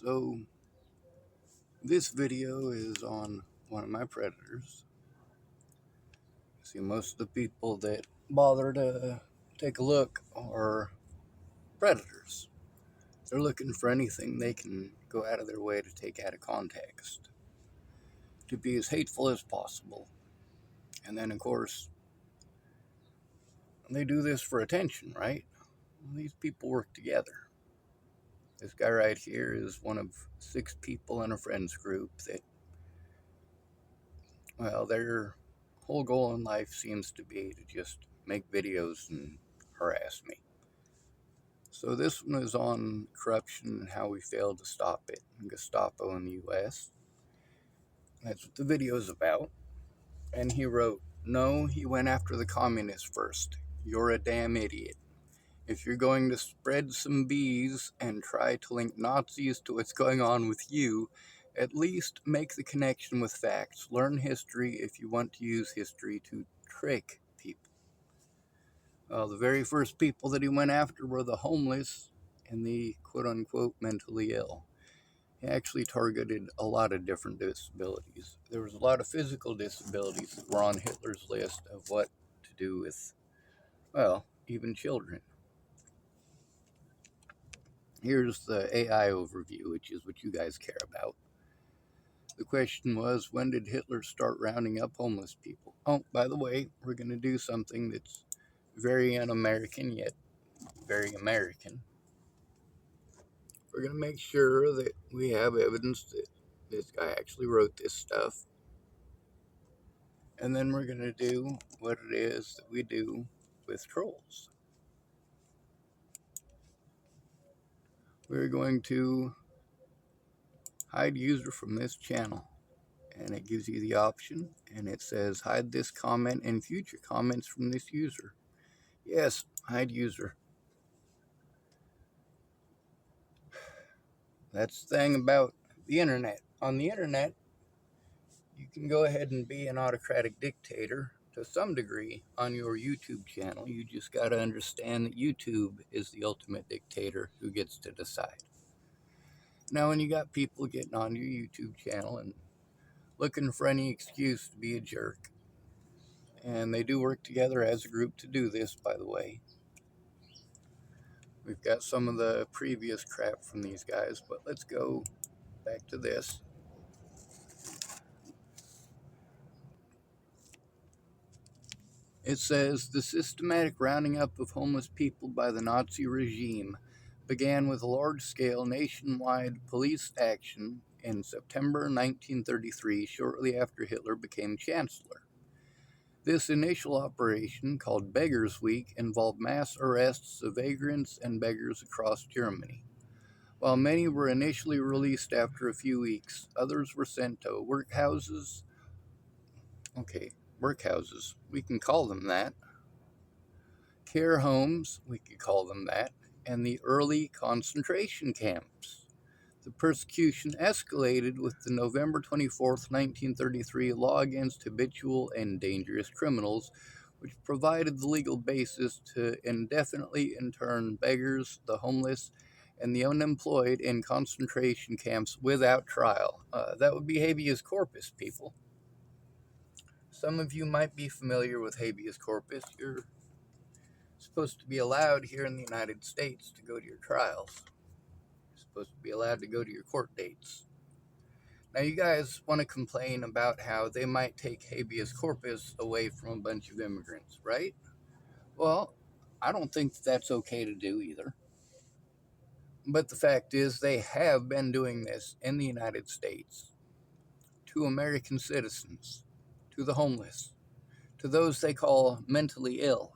So, this video is on one of my predators. See, most of the people that bother to take a look are predators. They're looking for anything they can go out of their way to take out of context, to be as hateful as possible. And then, of course, they do this for attention, right? Well, these people work together. This guy right here is one of 6 people in a friends group that, well, their whole goal in life seems to be to just make videos and harass me. So this one is on corruption and how we failed to stop it, Gestapo in the US. That's what the video is about. And he wrote, "No, he went after the communists first. You're a damn idiot. If you're going to spread some bees and try to link Nazis to what's going on with you, at least make the connection with facts. Learn history if you want to use history to trick people." Well, the very first people that he went after were the homeless and the quote-unquote mentally ill. He actually targeted a lot of different disabilities. There was a lot of physical disabilities that were on Hitler's list of what to do with, well, even children. Here's the AI overview, which is what you guys care about. The question was, when did Hitler start rounding up homeless people? Oh, by the way, we're going to do something that's very un-American, yet very American. We're going to make sure that we have evidence that this guy actually wrote this stuff. And then we're going to do what it is that we do with trolls. We're going to hide user from this channel. And it gives you the option, and it says hide this comment and future comments from this user. Yes, hide user. That's the thing about the internet. On the internet, you can go ahead and be an autocratic dictator to some degree on your YouTube channel. You just got to understand that YouTube is the ultimate dictator who gets to decide. Now, when you got people getting on your YouTube channel and looking for any excuse to be a jerk, and they do work together as a group to do this, by the way. We've got some of the previous crap from these guys, but let's go back to this. It says, the systematic rounding up of homeless people by the Nazi regime began with large-scale nationwide police action in September 1933, shortly after Hitler became chancellor. This initial operation, called Beggars Week, involved mass arrests of vagrants and beggars across Germany. While many were initially released after a few weeks, others were sent to workhouses. Workhouses, we can call them that. Care homes, we could call them that. And the early concentration camps. The persecution escalated with the November 24th, 1933 law against habitual and dangerous criminals, which provided the legal basis to indefinitely intern beggars, the homeless, and the unemployed in concentration camps without trial. That would be habeas corpus, people. Some of you might be familiar with habeas corpus. You're supposed to be allowed here in the United States to go to your trials. You're supposed to be allowed to go to your court dates. Now, you guys want to complain about how they might take habeas corpus away from a bunch of immigrants, right? Well, I don't think that's okay to do either. But the fact is, they have been doing this in the United States to American citizens, to the homeless, to those they call mentally ill.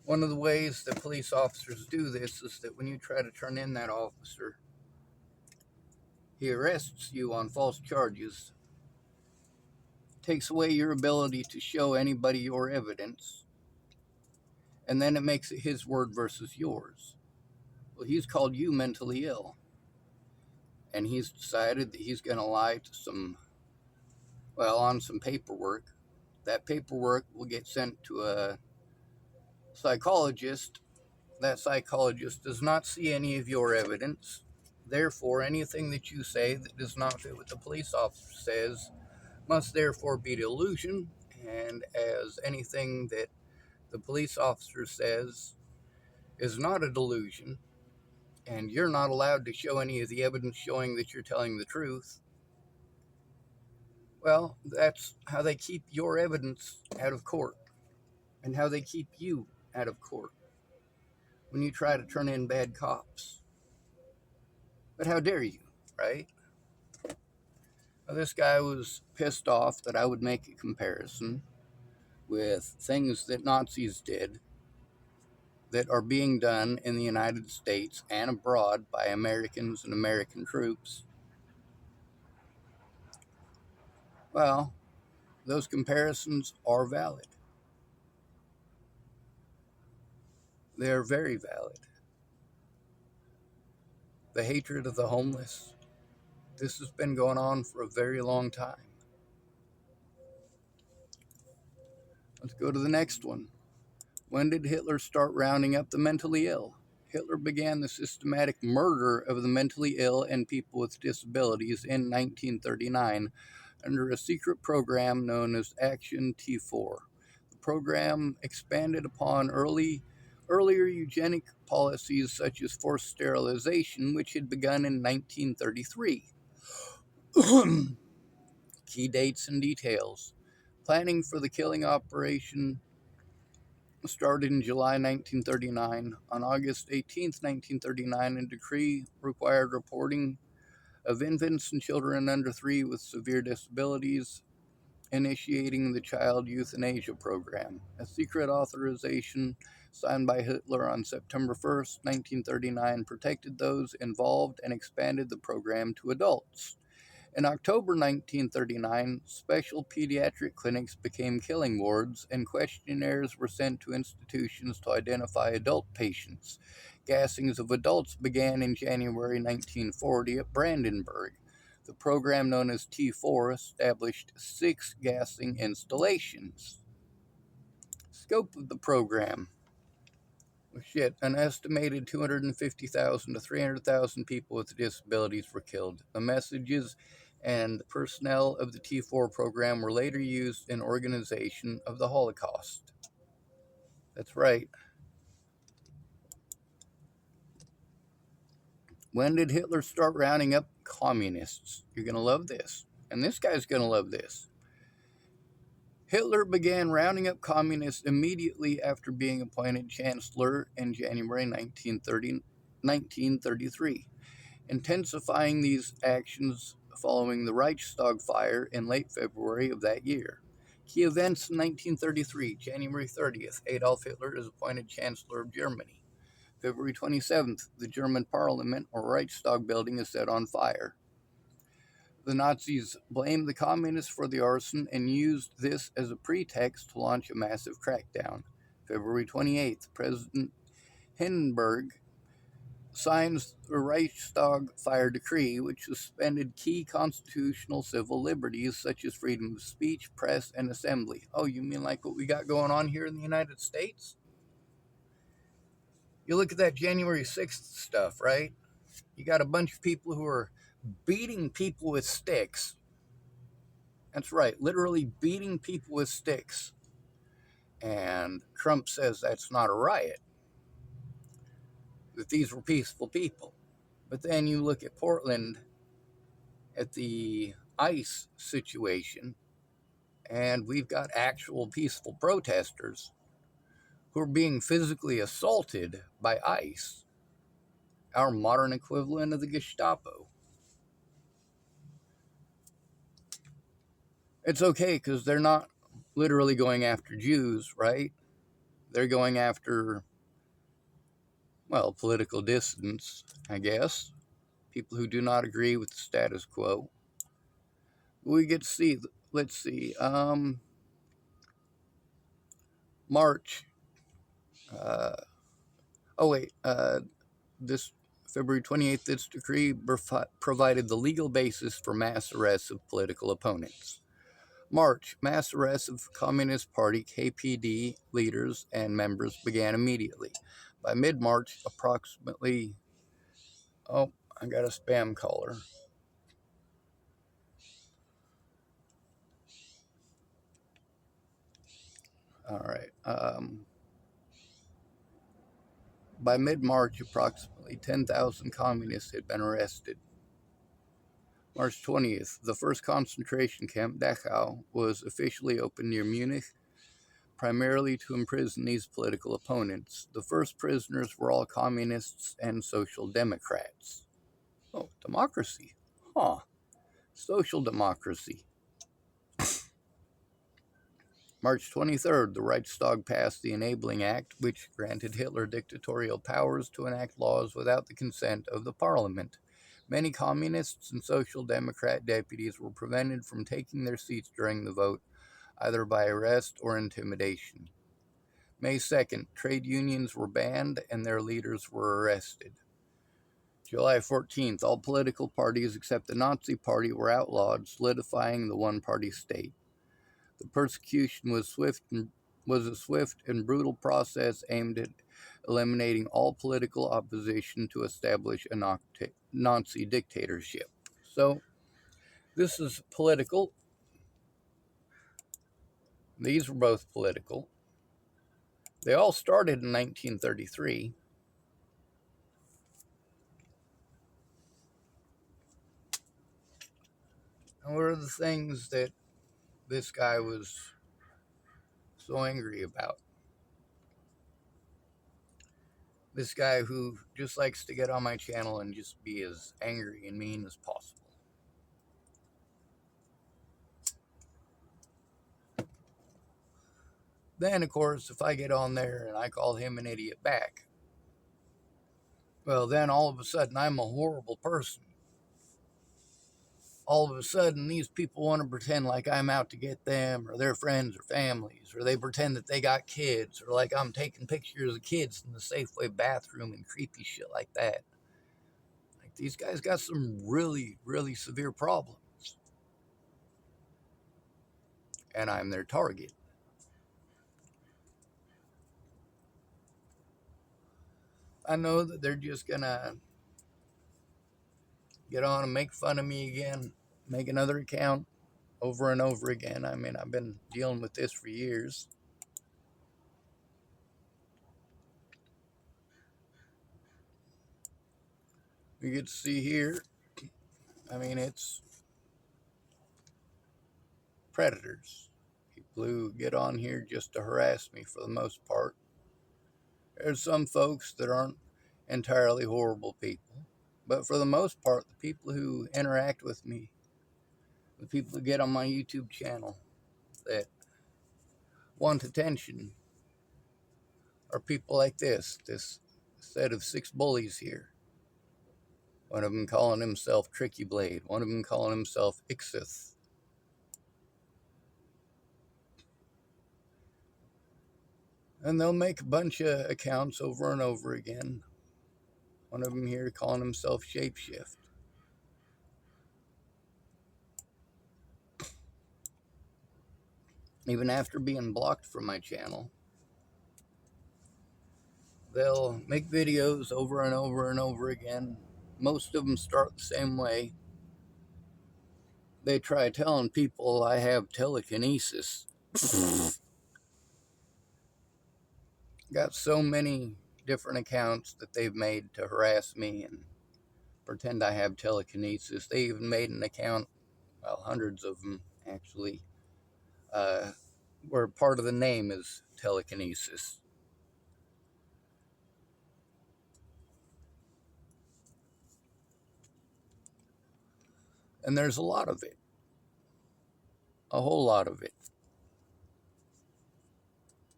One of the ways that police officers do this is that when you try to turn in that officer, he arrests you on false charges, takes away your ability to show anybody your evidence, and then it makes it his word versus yours. Well, he's called you mentally ill, and he's decided that he's going to lie to on some paperwork. That paperwork will get sent to a psychologist, that psychologist does not see any of your evidence. Therefore, anything that you say that does not fit what the police officer says must therefore be delusion. And as anything that the police officer says is not a delusion, and you're not allowed to show any of the evidence showing that you're telling the truth, well, that's how they keep your evidence out of court and how they keep you out of court when you try to turn in bad cops. But how dare you, right? Well, this guy was pissed off that I would make a comparison with things that Nazis did that are being done in the United States and abroad by Americans and American troops. Well, those comparisons are valid. They are very valid. The hatred of the homeless, this has been going on for a very long time. Let's go to the next one. When did Hitler start rounding up the mentally ill? Hitler began the systematic murder of the mentally ill and people with disabilities in 1939 under a secret program known as Action T4. The program expanded upon earlier eugenic policies such as forced sterilization, which had begun in 1933. Key dates and details. Planning for the killing operation started in July 1939. On August 18, 1939, a decree required reporting of infants and children under 3 with severe disabilities, initiating the child euthanasia program. A secret authorization signed by Hitler on September 1st, 1939, protected those involved and expanded the program to adults. In October 1939, special pediatric clinics became killing wards, and questionnaires were sent to institutions to identify adult patients. Gassings of adults began in January 1940 at Brandenburg. The program known as T4 established 6 gassing installations. Scope of the program. An estimated 250,000 to 300,000 people with disabilities were killed. The messages and personnel of the T4 program were later used in organization of the Holocaust. That's right. When did Hitler start rounding up communists? You're going to love this. And this guy's going to love this. Hitler began rounding up communists immediately after being appointed chancellor in January 1933, intensifying these actions following the Reichstag fire in late February of that year. Key events in 1933, January 30th, Adolf Hitler is appointed Chancellor of Germany. February 27th, the German Parliament or Reichstag building is set on fire. The Nazis blamed the communists for the arson and used this as a pretext to launch a massive crackdown. February 28th, President Hindenburg signs the Reichstag fire decree, which suspended key constitutional civil liberties such as freedom of speech, press, and assembly. Oh, you mean like what we got going on here in the United States? You look at that January 6th stuff, right? You got a bunch of people who are beating people with sticks. That's right, literally beating people with sticks. And Trump says that's not a riot, that these were peaceful people. But then you look at Portland, at the ICE situation, and we've got actual peaceful protesters who are being physically assaulted by ICE, our modern equivalent of the Gestapo. It's okay because they're not literally going after Jews, right? They're going after, well, political dissidents, I guess. People who do not agree with the status quo. We get to see, let's see, March. This February 28th, this decree provided the legal basis for mass arrests of political opponents. March, mass arrests of Communist Party KPD leaders and members began immediately. By mid-March, approximately, oh, I got a spam caller. All right. By mid-March, approximately 10,000 communists had been arrested. March 20th, the first concentration camp, Dachau, was officially opened near Munich, primarily to imprison these political opponents. The first prisoners were all communists and social democrats. Oh, democracy. Huh. Social democracy. March 23rd, the Reichstag passed the Enabling Act, which granted Hitler dictatorial powers to enact laws without the consent of the parliament. Many communists and social democrat deputies were prevented from taking their seats during the vote, either by arrest or intimidation. May 2nd, trade unions were banned and their leaders were arrested. July 14th, all political parties except the Nazi Party were outlawed, solidifying the one-party state. The persecution was a swift and brutal process aimed at eliminating all political opposition to establish a Nazi dictatorship. So, this is political. These were both political. They all started in 1933. And what are the things that this guy was so angry about? This guy who just likes to get on my channel and just be as angry and mean as possible. Then, of course, if I get on there and I call him an idiot back, well, then all of a sudden I'm a horrible person. All of a sudden, these people want to pretend like I'm out to get them or their friends or families, or they pretend that they got kids, or like I'm taking pictures of kids in the Safeway bathroom and creepy shit like that. Like, these guys got some really, really severe problems, and I'm their target. I know that they're just gonna get on and make fun of me again, make another account over and over again. I mean, I've been dealing with this for years. You get to see here, I mean, it's predators. People who get on here just to harass me for the most part. There's some folks that aren't entirely horrible people, but for the most part, the people who interact with me, the people who get on my YouTube channel that want attention, are people like this set of 6 bullies here. One of them calling himself Tricky Blade, one of them calling himself Ixith. And they'll make a bunch of accounts over and over again. One of them here calling himself Shapeshift. Even after being blocked from my channel, they'll make videos over and over and over again. Most of them start the same way. They try telling people I have telekinesis. Got so many different accounts that they've made to harass me and pretend I have telekinesis. They even made an account, well, hundreds of them actually, where part of the name is telekinesis. And there's a lot of it, a whole lot of it.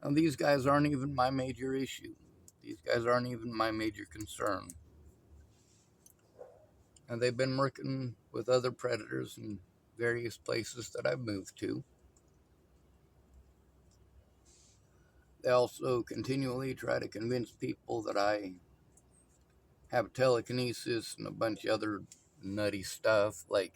Now, these guys aren't even my major issue. These guys aren't even my major concern. And they've been working with other predators in various places that I've moved to. They also continually try to convince people that I have telekinesis and a bunch of other nutty stuff. Like,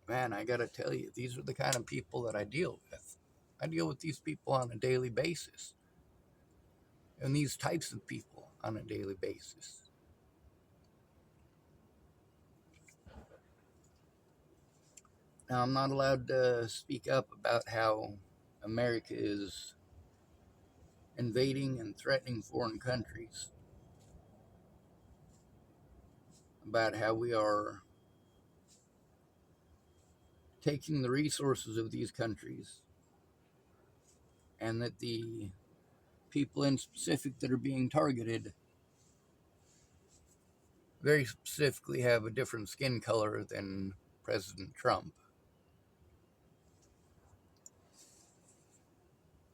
man, I gotta tell you, these are the kind of people that I deal with. I deal with these people on a daily basis. and these types of people on a daily basis. Now, I'm not allowed to speak up about how America is invading and threatening foreign countries, about how we are taking the resources of these countries, and that the people in specific that are being targeted very specifically have a different skin color than President Trump.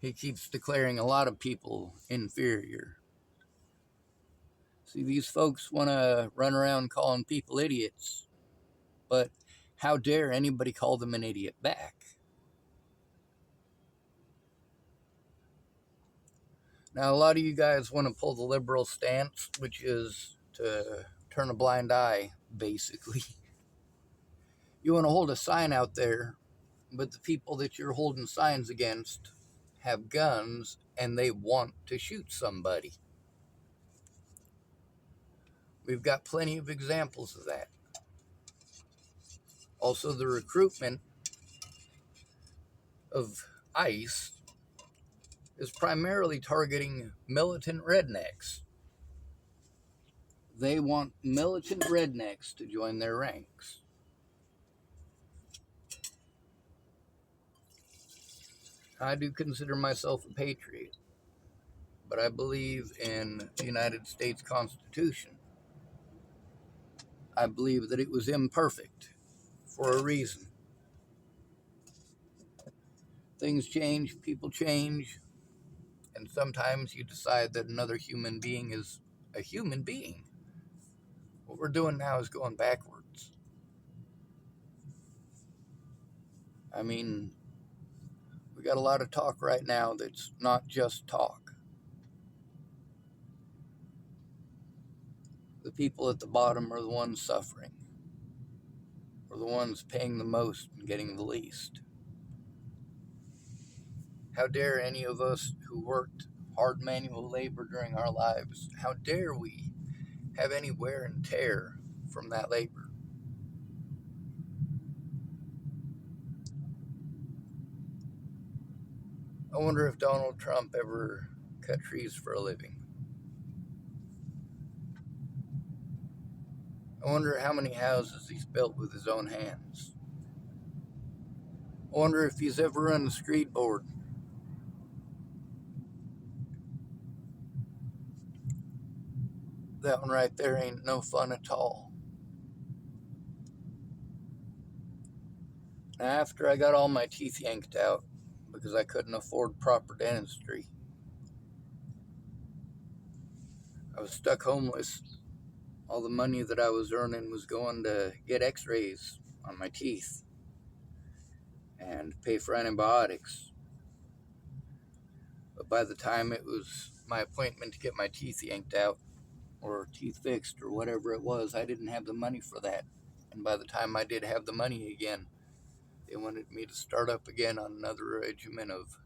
He keeps declaring a lot of people inferior. See, these folks want to run around calling people idiots, but how dare anybody call them an idiot back? Now, a lot of you guys want to pull the liberal stance, which is to turn a blind eye, basically. You want to hold a sign out there, but the people that you're holding signs against have guns and they want to shoot somebody. We've got plenty of examples of that. Also, the recruitment of ICE is primarily targeting militant rednecks. They want militant rednecks to join their ranks. I do consider myself a patriot, but I believe in the United States Constitution. I believe that it was imperfect for a reason. Things change, people change, and sometimes you decide that another human being is a human being. What we're doing now is going backwards. I mean, we got a lot of talk right now that's not just talk. The people at the bottom are the ones suffering, or the ones paying the most and getting the least. How dare any of us who worked hard manual labor during our lives, how dare we have any wear and tear from that labor? I wonder if Donald Trump ever cut trees for a living. I wonder how many houses he's built with his own hands. I wonder if he's ever run a screed board. That one right there ain't no fun at all. Now, after I got all my teeth yanked out because I couldn't afford proper dentistry, I was stuck homeless. All the money that I was earning was going to get x-rays on my teeth and pay for antibiotics. But by the time it was my appointment to get my teeth yanked out or teeth fixed or whatever it was, I didn't have the money for that. And by the time I did have the money again, they wanted me to start up again on another regimen of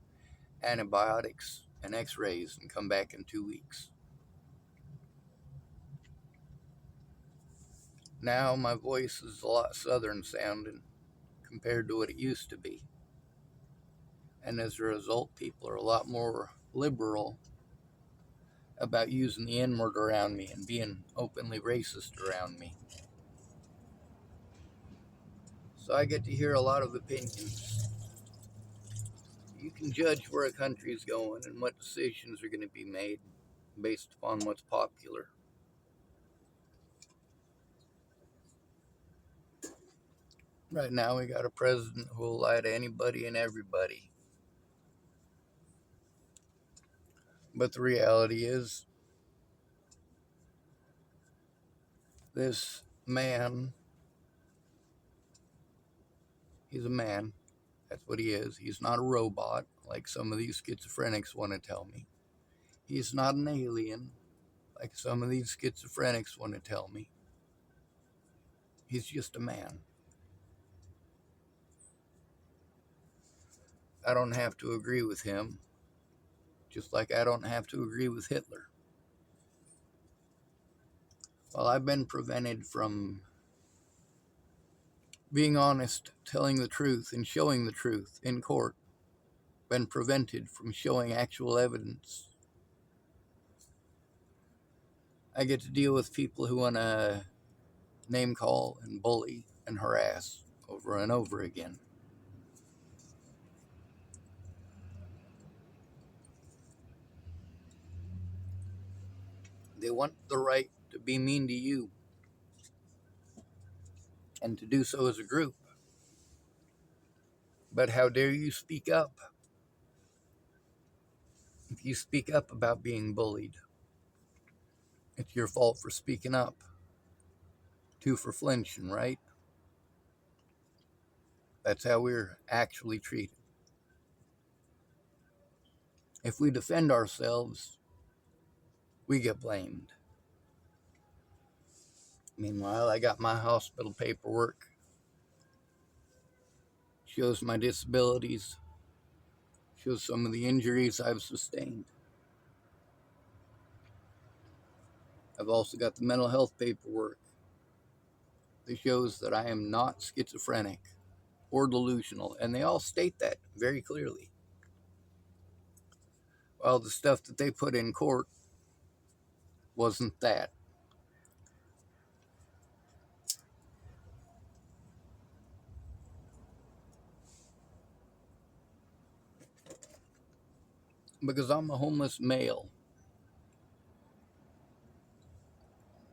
antibiotics and x-rays and come back in 2 weeks. Now my voice is a lot southern sounding compared to what it used to be. And as a result, people are a lot more liberal about using the N-word around me and being openly racist around me. So I get to hear a lot of opinions. You can judge where a country is going and what decisions are going to be made based upon what's popular. Right now, we got a president who will lie to anybody and everybody. But the reality is, this man, he's a man. That's what he is. He's not a robot, like some of these schizophrenics want to tell me. He's not an alien, like some of these schizophrenics want to tell me. He's just a man. I don't have to agree with him just like I don't have to agree with Hitler. Well, I've been prevented from being honest, telling the truth, and showing the truth in court. Been prevented from showing actual evidence. I get to deal with people who want to name call and bully and harass over and over again. They want the right to be mean to you and to do so as a group. But how dare you speak up? If you speak up about being bullied, it's your fault for speaking up. Two for flinching, right? That's how we're actually treated. If we defend ourselves, we get blamed. Meanwhile, I got my hospital paperwork, shows my disabilities, shows some of the injuries I've sustained. I've also got the mental health paperwork that shows that I am not schizophrenic or delusional, and they all state that very clearly. Well, the stuff that they put in court wasn't that. Because I'm a homeless male,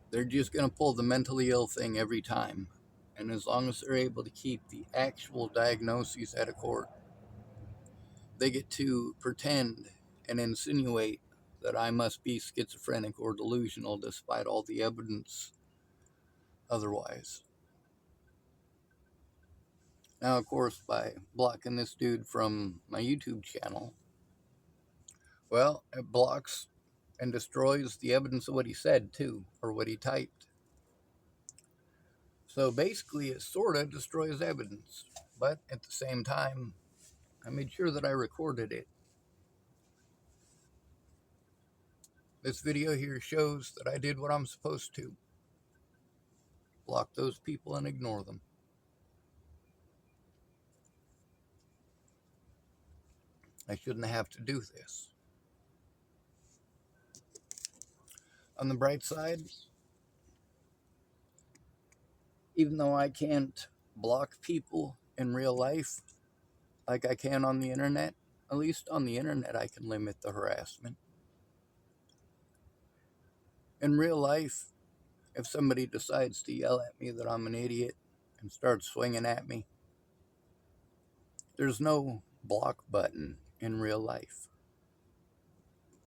they're just going to pull the mentally ill thing every time. And as long as they're able to keep the actual diagnoses out of court, they get to pretend and insinuate that I must be schizophrenic or delusional despite all the evidence otherwise. Now, of course, by blocking this dude from my YouTube channel, well, it blocks and destroys the evidence of what he said, too, or what he typed. So basically, it sort of destroys evidence. But at the same time, I made sure that I recorded it. This video here shows that I did what I'm supposed to. Block those people and ignore them. I shouldn't have to do this. On the bright side, even though I can't block people in real life like I can on the internet, at least on the internet I can limit the harassment. In real life, if somebody decides to yell at me that I'm an idiot and starts swinging at me, there's no block button in real life.